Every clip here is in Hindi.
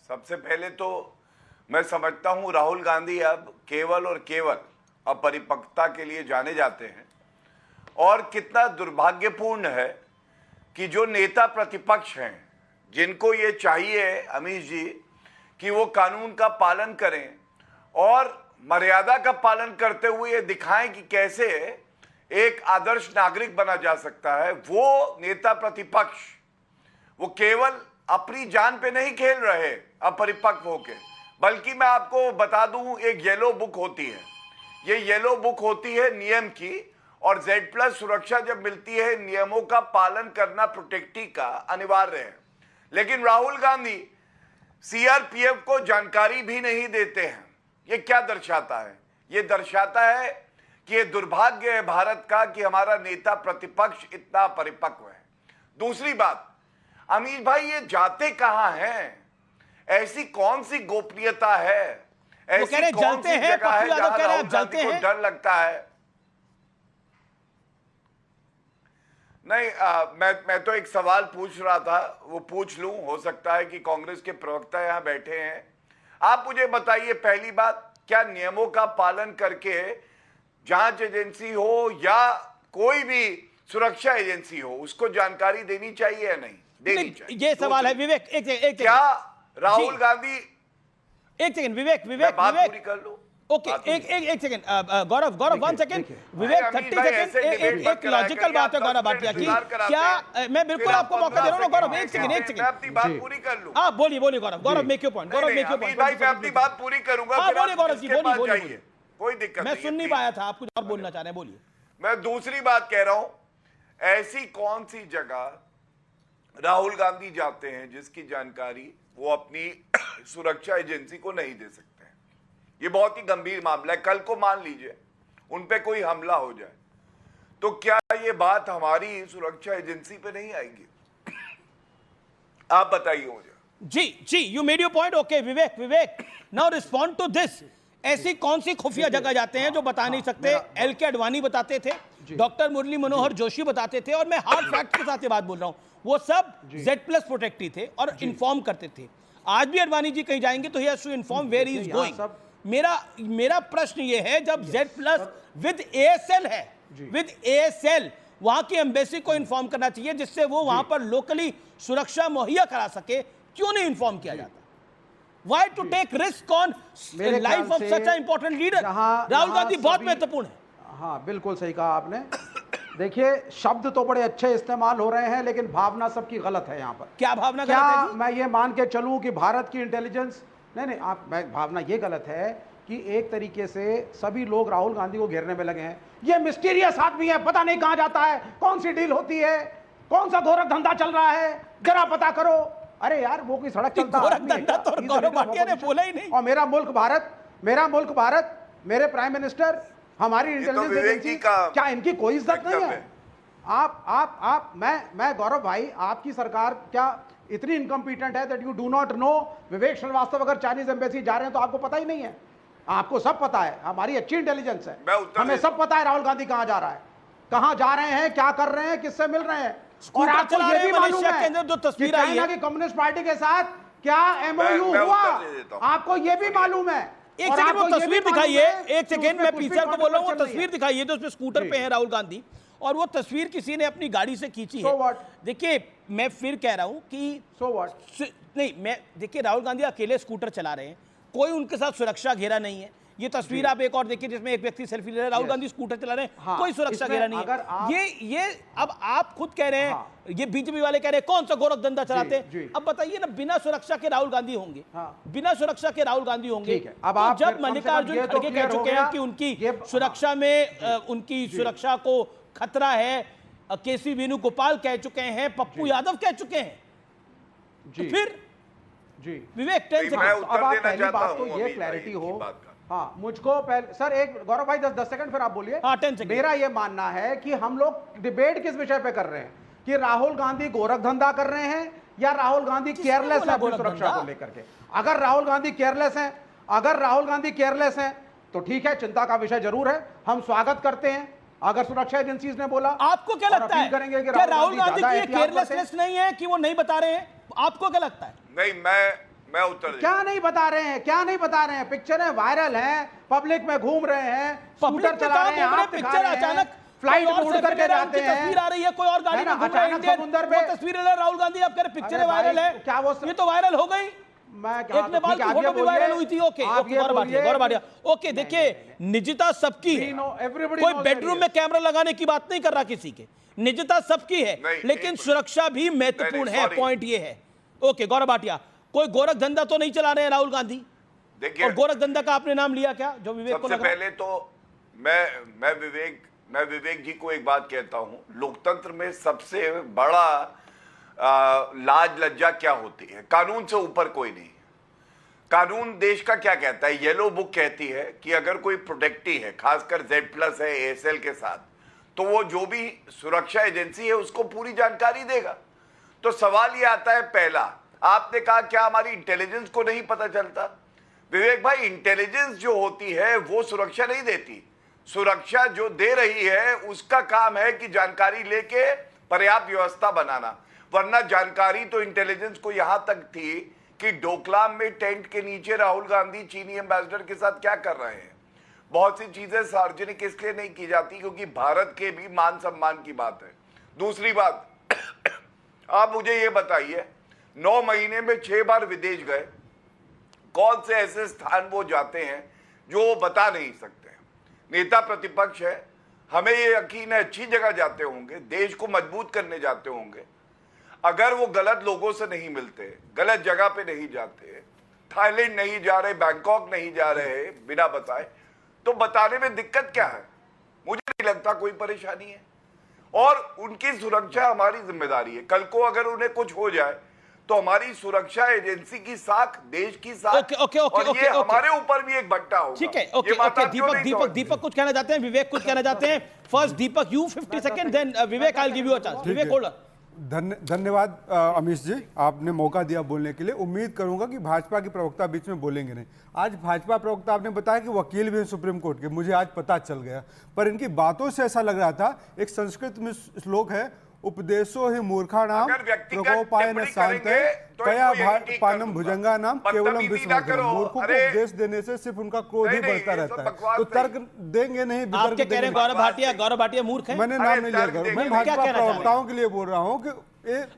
सबसे पहले तो मैं समझता हूं राहुल गांधी अब केवल और केवल अपरिपक्वता के लिए जाने जाते हैं। और कितना दुर्भाग्यपूर्ण है कि जो नेता प्रतिपक्ष हैं, जिनको ये चाहिए अमीश जी कि वो कानून का पालन करें और मर्यादा का पालन करते हुए ये दिखाएं कि कैसे एक आदर्श नागरिक बना जा सकता है, वो नेता प्रतिपक्ष वो केवल अपनी जान पे नहीं खेल रहे अपरिपक्व होके, बल्कि मैं आपको बता दूं एक येलो बुक होती है। ये येलो बुक होती है नियम की, और Z+ सुरक्षा जब मिलती है नियमों का पालन करना प्रोटेक्टी का अनिवार्य है। लेकिन राहुल गांधी CRPF को जानकारी भी नहीं देते हैं। ये क्या दर्शाता है? ये दर्शाता है कि ये दुर्भाग्य है भारत का कि हमारा नेता प्रतिपक्ष इतना परिपक्व है। दूसरी बात, अमीश भाई ये जाते कहां हैं? ऐसी कौन सी गोपनीयता है, ऐसी कौन सी जगह है जहां राहुल गांधी को डर लगता है? नहीं, मैं तो एक सवाल पूछ रहा था, वो पूछ लूं। हो सकता है कि कांग्रेस के प्रवक्ता यहां बैठे हैं। आप मुझे बताइए, पहली बात, क्या नियमों का पालन करके जांच एजेंसी हो या कोई भी सुरक्षा एजेंसी हो उसको जानकारी देनी चाहिए या नहीं देनी चाहिए? ये सवाल है विवेक। एक क्या राहुल गांधी, एक सेकंड विवेक बात पूरी कर लूं। ओके, एक सेकंड गौरव 1 सेकंड विवेक 30 सेकंड। एक लॉजिकल बात है गौरव भाटिया की। क्या मैं बिल्कुल आपको मौका दे रहा हूं गौरव, एक सेकंड मैं अपनी बात पूरी कर लूं। हाँ बोलिए Gaurav make your point. Gaurav make your point भाई, मैं अपनी बात पूरी करूंगा। हाँ बोलिए गौरव जी, बोलिए। कोई दिक्कत नहीं, मैं सुन नहीं पाया था, आप कुछ और बोलना चाह रहे हैं, बोलिए। मैं दूसरी बात कह रहा हूं, ऐसी कौन सी जगह राहुल गांधी जाते हैं जिसकी जानकारी वो अपनी सुरक्षा एजेंसी को नहीं दे सकते? ये बहुत ही गंभीर मामला है। कल को मान लीजिए उन पे कोई हमला हो जाए तो क्या ये बात हमारी सुरक्षा एजेंसी पे नहीं आएगी? आप बताइए मुझे। जी you made your point. Okay Vivek now respond to this. ऐसी कौन सी खुफिया जगह जाते हैं जो बता नहीं सकते? LK आडवाणी बताते थे, डॉक्टर मुरली मनोहर जोशी बताते थे, और मैं हार्ड फैक्ट के साथ ये बात बोल रहा हूं, वो सब Z+ प्रोटेक्टी थे और इन्फॉर्म करते थे। आज भी आडवाणी जी कहीं जाएंगे तो he has to inform where he is going. मेरा प्रश्न ये है, जब Z+ विद ASL है, विद ASL वहां की एम्बेसी को इन्फॉर्म करना चाहिए जिससे वो वहां पर लोकली सुरक्षा मुहैया करा सके, क्यों नहीं इन्फॉर्म किया जाता? Why to take risk on life of such an important leader? Rahul Gandhi बहुत महत्वपूर्ण है। हाँ बिल्कुल सही कहा आपने। देखिए, शब्द तो बड़े अच्छे इस्तेमाल हो रहे हैं, लेकिन भावना सबकी गलत है यहाँ पर। क्या भावना क्या गलत है? मैं ये मान के चलूं कि भारत की इंटेलिजेंस, नहीं आप, भावना ये गलत है कि एक तरीके से सभी लोग राहुल गांधी को घेरने में लगे हैं। ये मिस्टीरियस आदमी है, पता नहीं कहां जाता है, कौन सी डील होती है, कौन सा गोरख धंधा चल रहा है, जरा पता करो। अरे यार, वो कोई सड़क चलता गोरख धंधा तो गौरव भाटिया ने बोला ही नहीं। और मेरा मुल्क भारत, मेरे प्राइम मिनिस्टर, हमारी इंटेलिजेंस एजेंसी, क्या इनकी कोई इज्जत नहीं है? मैं गौरव भाई, आपकी सरकार क्या इतनी इनकम्पिटेंट है that you do not know? Vivek Srivastava अगर चाइनीज एम्बेसी जा रहे हैं तो आपको पता ही नहीं है? आपको सब पता है, हमारी अच्छी इंटेलिजेंस है, हमें सब पता है राहुल गांधी कहां जा रहा है, कहां जा रहे हैं, क्या कर रहे हैं, किससे मिल रहे हैं। और आपको ये भी मालूम है कि चाइना की कम्युनिस्ट पार्टी के साथ क्या MOU हुआ, आपको ये भी मालूम है। एक सेकंड वो तस्वीर दिखाइए, एक सेकंड मैं पीसीआर को बोल रहा हूं, वो तस्वीर दिखाइए तो उसमें स्कूटर पे है राहुल गांधी, और वो तस्वीर किसी ने अपनी गाड़ी से खींची है। देखिए, मैं फिर कह रहा हूं कि नहीं, मैं देखिए राहुल गांधी अकेले स्कूटर चला रहे हैं, कोई उनके साथ सुरक्षा घेरा नहीं है। ये तस्वीर आप एक और देखिए जिसमें एक व्यक्ति सेल्फी ले रहा है, राहुल गांधी स्कूटर चला रहे हैं, कोई सुरक्षा घेरा नहीं है। ये अब आप खुद कह रहे हैं, ये बीजेपी वाले कह रहे हैं कौन सा गोरख धंधा चलाते हैं। अब बताइए ना, बिना सुरक्षा के राहुल गांधी होंगे, बिना सुरक्षा के राहुल गांधी होंगे। तो जब मल्लिकार्जुन खड़गे कह चुके हैं कि उनकी सुरक्षा में, उनकी सुरक्षा को खतरा है, KC वेणुगोपाल कह चुके हैं, पप्पू यादव कह चुके हैं, तो फिर विवेक 10 सेकंड। अब आप पहली बात तो ये क्लैरिटी हो, हाँ मुझको पहले सर, एक गौरव भाई 10 सेकंड फिर आप बोलिए। हाँ 10 सेकंड। मेरा ये मानना है कि हम लोग डिबेट किस विषय पे कर रहे हैं, कि राहुल गांधी गोरख धंधा कर रहे हैं या राहुल गांधी केयरलेस है अपनी सुरक्षा को लेकर के। अगर राहुल गांधी केयरलेस हैं तो ठीक है, चिंता का विषय जरूर है, हम स्वागत करते हैं। अगर सुरक्षा एजेंसीज ने बोला, आपको क्या लगता है कि क्या राहुल गांधी की केयरलेसनेस नहीं है कि वो नहीं बता रहे हैं? आपको क्या लगता है? नहीं, मैं उत्तर क्या नहीं बता रहे हैं, क्या नहीं बता रहे हैं? पिक्चरें वायरल हैं, पब्लिक में घूम रहे हैं, स्कूटर चला रहे हैं, आप पिक्चर अचानक फ्लाइट में उड़ करके जाते हैं, तस्वीर आ रही है, कोई और गाड़ी में घूम रहा है, समुद्र पे तस्वीर ले राहुल गांधी, आप कह रहे पिक्चरें वायरल है, क्या वो ये तो वायरल हो गई। एक नेपाल की फोटो भी वायरल हुई थी। ओके गौरव भाटिया, ओके देखिए, निजता सबकी है, कोई बेडरूम में कैमरा लगाने की बात नहीं कर रहा किसी के, निजता सबकी है, लेकिन सुरक्षा भी महत्वपूर्ण है, पॉइंट ये है। ओके गौरव भाटिया, कोई गोरख धंधा तो नहीं चला रहे हैं राहुल गांधी? देखिए, और गोरख धंधा का आपने नाम लिया क्या, जो विवेक को सबसे पहले तो मैं विवेक जी को एक बात कहता हूं, लोकतंत्र में सबसे बड़ा लाज लज्जा क्या होती है? कानून से ऊपर कोई नहीं। कानून देश का क्या कहता है? येलो बुक कहती है कि अगर कोई प्रोटेक्टी है, खासकर Z+ है ASL के साथ, तो वो जो भी सुरक्षा एजेंसी है उसको पूरी जानकारी देगा। तो सवाल ये आता है, पहला आपने कहा क्या हमारी इंटेलिजेंस को नहीं पता चलता? विवेक भाई, इंटेलिजेंस जो होती है वो सुरक्षा नहीं देती। सुरक्षा जो दे रही है उसका काम है कि जानकारी लेके पर्याप्त व्यवस्था बनाना, वरना जानकारी तो इंटेलिजेंस को यहां तक थी कि डोकलाम में टेंट के नीचे राहुल गांधी चीनी एम्बेसडर के साथ क्या कर रहे हैं। बहुत सी चीजें सार्वजनिक इसलिए नहीं की जाती क्योंकि भारत के भी मान सम्मान की बात है। दूसरी बात, आप मुझे ये बताइए, 9 महीने में 6 बार विदेश गए, कौन से ऐसे स्थान वो जाते हैं जो वो बता नहीं सकते? नेता प्रतिपक्ष है, हमें ये यकीन है अच्छी जगह जाते होंगे, देश को मजबूत करने जाते होंगे। अगर वो गलत लोगों से नहीं मिलते, गलत जगह पे नहीं जाते, थाईलैंड नहीं जा रहे, बैंकॉक नहीं जा रहे बिना बताए, तो बताने में दिक्कत क्या है? मुझे नहीं लगता कोई परेशानी है। और उनकी सुरक्षा हमारी जिम्मेदारी है। कल को अगर उन्हें कुछ हो जाए तो हमारी सुरक्षा एजेंसी की साख, देश की साख, और ये हमारे ऊपर भी एक भट्टा होगा। ठीक है, ओके दीपक कुछ कहना चाहते हैं, विवेक कुछ कहना चाहते हैं। First Deepak, you 50 second, then Vivek, I will give you a chance. Vivek hold. धन्यवाद अमीश जी, आपने मौका दिया बोलने के लिए। उम्मीद करूंगा कि भाजपा के प्रवक्ता बीच में बोलेंगे नहीं। आज भाजपा प्रवक्ता आपने बताया कि वकील भी हैं सुप्रीम कोर्ट के, मुझे आज पता चल गया, पर इनकी बातों से ऐसा लग रहा था, एक संस्कृत में श्लोक है, उपदेशो ही मूर्खाणाम प्रकोपायन शांतये कया पानम भुजंगा नाम केवलम विस्मृतम्। मूर्खों को उपदेश देने से सिर्फ उनका क्रोध ही बढ़ता रहता है। तो तर्क देंगे नहीं, आप क्या कह रहे हैं? गौरव भाटिया मूर्ख है? मैंने नाम नहीं लिया, मैं भाजपा प्रवक्ताओं के लिए बोल रहा हूँ कि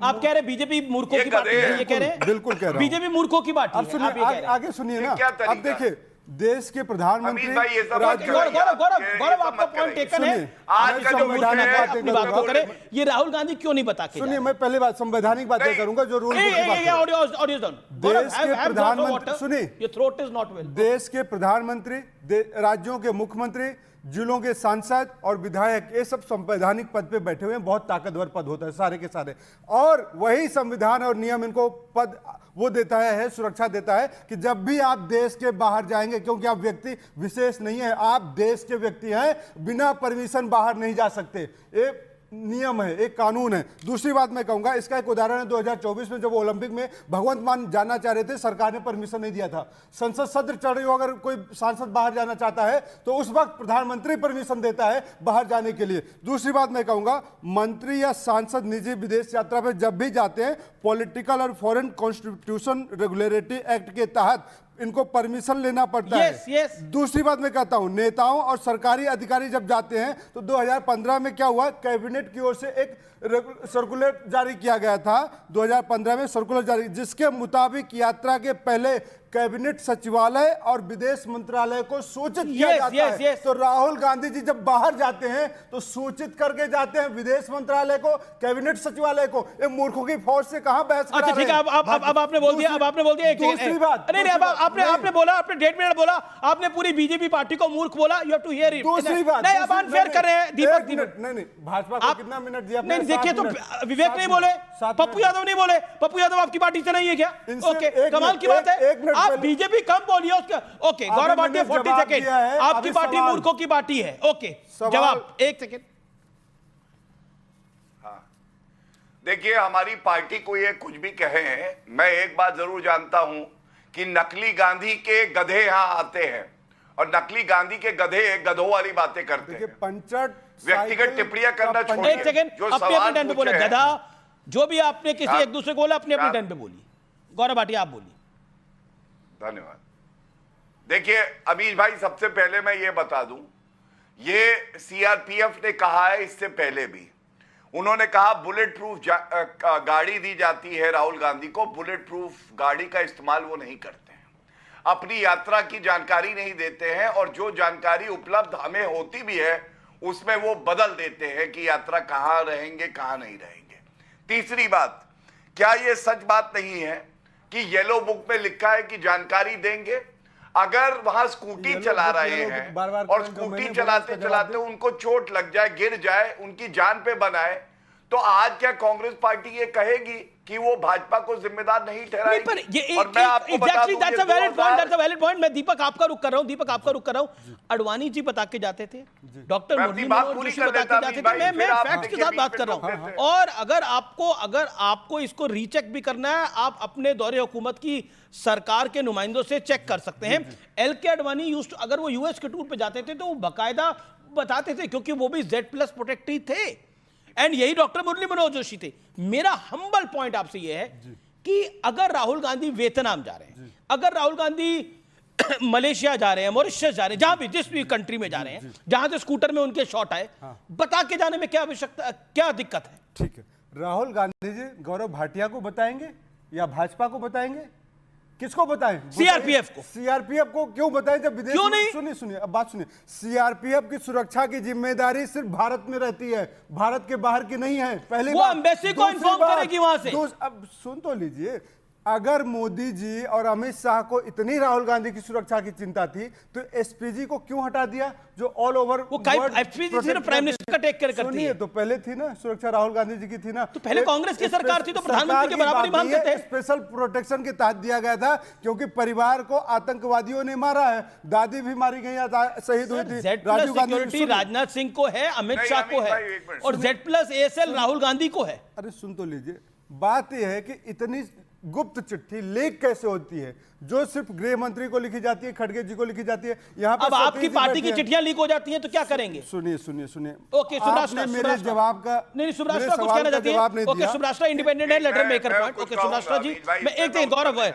आप कह रहे बीजेपी मूर्खों की पार्टी है, ये कह रहे हैं? बिल्कुल कह रहा हूं, बीजेपी मूर्खों की पार्टी है। अब सुनिए, आगे सुनिए ना। अब देखिए, देश के प्रधानमंत्री, गौरव आपका पॉइंट टेकन है, आज का जो अपनी बात को करे, ये राहुल गांधी क्यों नहीं बता के? सुनिए, मैं पहले बात संवैधानिक बातें करूंगा जो रूल देश के प्रधानमंत्री, सुनिए, your throat is not well. देश के प्रधानमंत्री, राज्यों के मुख्यमंत्री, जिलों के सांसद और विधायक, ये सब संवैधानिक पद पे बैठे हुए हैं। बहुत ताकतवर पद होता है सारे के सारे, और वही संविधान और नियम इनको पद वो देता है, सुरक्षा देता है कि जब भी आप देश के बाहर जाएंगे, क्योंकि आप व्यक्ति विशेष नहीं है, आप देश के व्यक्ति हैं, बिना परमिशन बाहर नहीं जा सकते। ये नियम है, एक कानून है। दूसरी बात मैं कहूंगा, इसका एक उदाहरण है 2024 में जब ओलंपिक में भगवंत मान जाना चाह रहे थे, सरकार ने परमिशन नहीं दिया था। संसद सत्र चल रही हो, अगर कोई सांसद बाहर जाना चाहता है तो उस वक्त प्रधानमंत्री परमिशन देता है बाहर जाने के लिए। दूसरी बात मैं कहूंगा, मंत्री या सांसद निजी विदेश यात्रा पर जब भी जाते हैं, पॉलिटिकल और फॉरेन कॉन्स्टिट्यूशन रेगुलेटरी एक्ट के तहत इनको परमिशन लेना पड़ता है। दूसरी बात मैं कहता हूं, नेताओं और सरकारी अधिकारी जब जाते हैं तो 2015 में क्या हुआ, कैबिनेट की ओर से एक सर्कुलर जारी किया गया था। 2015 में सर्कुलर जारी, जिसके मुताबिक यात्रा के पहले कैबिनेट सचिवालय और विदेश मंत्रालय को सूचित किया जाता है। तो राहुल गांधी जी जब बाहर जाते हैं तो सूचित करके जाते हैं विदेश मंत्रालय को, कैबिनेट सचिवालय को। ये मूर्खों की फौज से कहां बहस कर रहे हैं? अच्छा ठीक है, अब आपने बोल दिया, दूसरी बात, नहीं आपने बोला, आपने 1.5 मिनट बोला, आपने पूरी बीजेपी पार्टी को मूर्ख बोला। You have to hear it. दूसरी बात, नहीं अब अनफेयर कर रहे हैं दीपक। नहीं, भाजपा को कितना मिनट दिया? नहीं देखिए, तो विवेक नहीं बोले, पप्पू यादव नहीं बोले। पप्पू यादव आपकी पार्टी से नहीं है क्या? ओके, कमाल की बात है। आप बीजेपी कम बोलिए उसका। ओके, गौरव भाटिया 40 सेकंड, आपकी पार्टी मूर्खों की पार्टी है। ओके, जवाब 1 सेकंड। हाँ, देखिए, हमारी पार्टी को ये कुछ भी कहे हैं, मैं एक बात जरूर जानता हूं कि नकली गांधी के गधे यहां आते हैं और नकली गांधी के गधे गधों वाली बातें करते हैं। व्यक्तिगत टिप्पणियां करना छोड़िए। 1 सेकंड, अपने अपने टर्न पे बोले। गधा जो भी आपने किसी एक दूसरे को बोला, अपने अपने टर्न पे बोलिए। गौरव भाटिया आप बोलिए। धन्यवाद। देखिए अमीश भाई, सबसे पहले मैं ये बता दूं, ये सीआरपीएफ ने कहा है इससे पहले भी। उन्होंने कहा बुलेट प्रूफ गाड़ी दी जाती है राहुल गांधी को, बुलेट प्रूफ गाड़ी का इस्तेमाल वो नहीं करते हैं, अपनी यात्रा की जानकारी नहीं देते हैं, और जो जानकारी उपलब्ध हमें होती भी है उसमें वो बदल देते हैं कि यात्रा कहां रहेंगे कहां नहीं रहेंगे। तीसरी बात, क्या ये सच बात नहीं है कि येलो बुक में लिखा है कि जानकारी देंगे? अगर वहां स्कूटी चला रहे हैं और स्कूटी चलाते चलाते उनको चोट लग जाए, गिर जाए, उनकी जान पे बनाए, तो आज क्या कांग्रेस पार्टी ये कहेगी कि वो भाजपा को जिम्मेदार नहीं ठहराएगी? पर ये और मैं आपको बता दूं, that's a valid point। मैं दीपक आपका रुख कर रहा हूं। अडवाणी जी बता के जाते थे, डॉक्टर मुरली मनोहर जोशी बता के जाते थे, मैं फैक्ट्स के साथ बात कर रहा हूं। और अगर आपको इसको रीचेक भी करना है, आप अपने दौरे हुकूमत की सरकार के नुमाइंदों से चेक कर सकते हैं। एल.के. अडवाणी अगर वो यूएस के टूर पे जाते थे तो वो बाकायदा बताते थे, क्योंकि वो भी Z+ प्रोटेक्टी थे, एंड यही डॉक्टर मुरली मनोहर जोशी थे। मेरा हम्बल पॉइंट आपसे यह है कि अगर राहुल गांधी वियतनाम जा रहे हैं, अगर राहुल गांधी मलेशिया जा रहे हैं, मॉरिशस जा रहे हैं, जहां भी जिस भी कंट्री में जा रहे हैं, जहां से स्कूटर में उनके शॉट आए, बता के जाने में क्या आवश्यकता, क्या दिक्कत है? ठीक है, राहुल गांधी जी गौरव भाटिया को बताएंगे या भाजपा को बताएंगे? किसको बताएं? सीआरपीएफ को। सीआरपीएफ को क्यों बताएं जब विदेश क्यों नहीं? सुनिए अब बात सुनिए, सीआरपीएफ की सुरक्षा की जिम्मेदारी सिर्फ भारत में रहती है, भारत के बाहर की नहीं है। पहले वो एम्बेसी को इन्फॉर्म करेगी वहां से। अब सुन तो लीजिए, अगर मोदी जी और अमित शाह को इतनी राहुल गांधी की सुरक्षा की चिंता थी तो एसपीजी को क्यों हटा दिया, जो ऑल ओवर वो एसपीजी सिर्फ प्राइम मिनिस्टर का टेक केयर करती है। तो पहले थी ना सुरक्षा, राहुल गांधी जी की थी ना, तो पहले कांग्रेस की सरकार थी तो प्रधानमंत्री के बराबर ही मानते थे। स्पेशल प्रोटेक्शन के तहत दिया गया था, क्योंकि परिवार को आतंकवादियों ने मारा है, दादी भी मारी गई, शहीद हुई थी। राजीव गांधी राजनाथ सिंह को है, अमित शाह को है, और Z+ASL राहुल गांधी को है। अरे सुन तो लीजिए, बात यह है कि इतनी गुप्त चिट्ठी लीक कैसे होती है, जो सिर्फ गृह मंत्री को लिखी जाती है, खड़गे जी को लिखी जाती है। यहाँ पर अब आपकी पार्टी की चिट्ठियां लीक हो जाती हैं तो क्या करेंगे? सुनिए ओके, सुब्राष्ट्रा मेरे जवाब का नहीं, सुब्राष्ट्रा कुछ कहना चाहती है। ओके, सुब्राष्ट्रा इंडिपेंडेंट है, लेटर मेकर पॉइंट। ओके सुब्राष्ट्रा जी, मैं एक दिन गौरव है